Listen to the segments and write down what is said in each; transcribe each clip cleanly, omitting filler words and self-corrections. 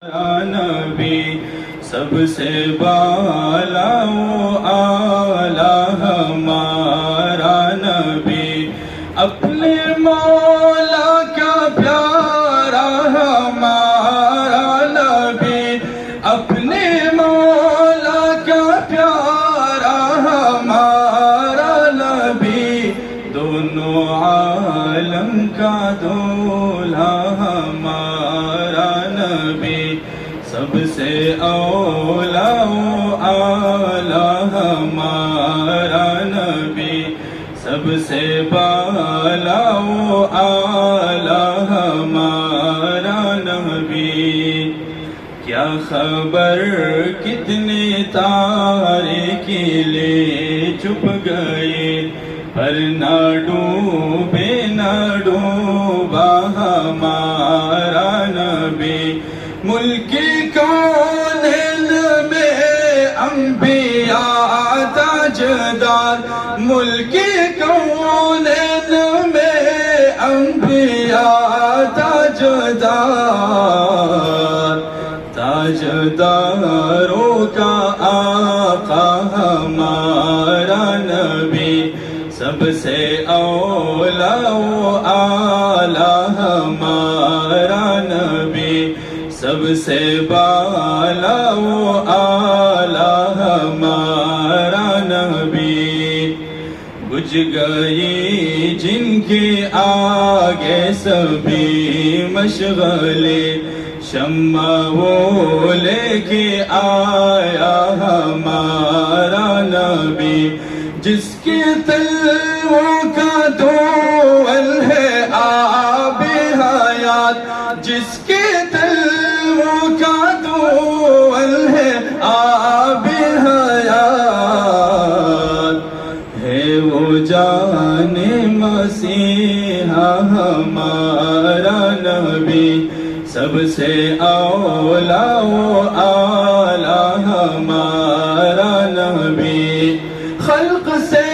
نبی سب سے بالا و اعلیٰ ہمارا نبی، اپنے مولا کا پیارا ہمارا نبی، اپنے مولا کا پیارا ہمارا نبی، دونوں عالم کا دولہا ہمارا نبی، سب سے اولیٰ و اعلیٰ ہمارا نبی، سب سے بالا و اعلیٰ ہمارا نبی۔ کیا خبر کتنے تارے کیلے چھپ گئے، پر نہ ڈوبے نہ ڈوبا ہمارا نبی، ملک کونین میں انبیاء تاجدار، ملک کونین میں انبیاء تاجدار، تاجداروں کا آقا ہمارا نبی، سب سے اولیٰ و اعلیٰ ہمارا نبی، سب سے بالا و اعلیٰ ہمارا نبی۔ بجھ گئی جن کے آگے سبھی مشغلے، شمع وہ لے کے آیا ہمارا نبی، جس کے تلووں کا دول ہے آب حیات، جس کے تلووں کا دول ہے آب حیات، ہے وہ جان مسیحا ہمارا نبی، سب سے اولیٰ و اعلیٰ ہمارا نبی، خلق سے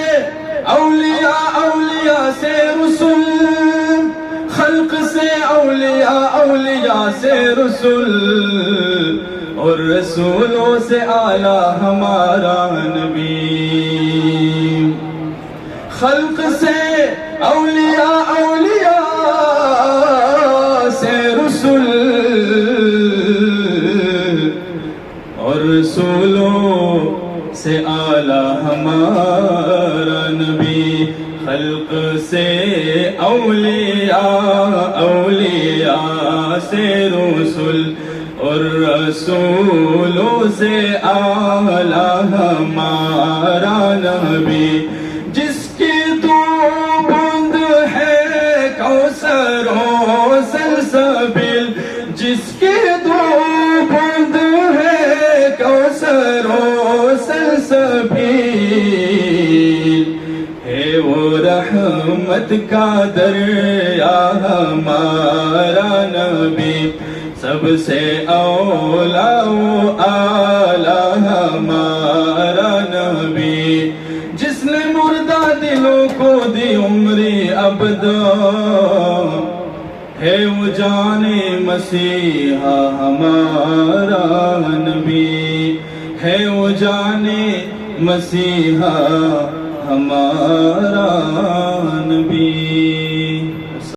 اولیاء، اولیاء سے رسول، خلق سے اولیاء، اولیاء سے رسول، اور رسولوں سے اعلیٰ ہمارا نبی، خلق سے اولیاء، اولیاء سے رسول، اور رسولوں سے اعلیٰ ہمارا نبی، خلق سے اولیاء، اولیاء سے رسول، اور رسولوں سے اعلیٰ ہمارا نبی، جس کی دو بوند ہے کوثر و سلسبیل، جس کی دو بوند ہے کوثر و سلسبیل، ہے وہ رحمت کا دریا ہمارا نبی، سب سے اولیٰ و اعلیٰ ہمارا نبی، جس نے مردہ دلوں کو دی عمری ابدا، ہے وہ جان مسیحا ہمارا نبی، ہے وہ جان مسیحا ہمارا نبی۔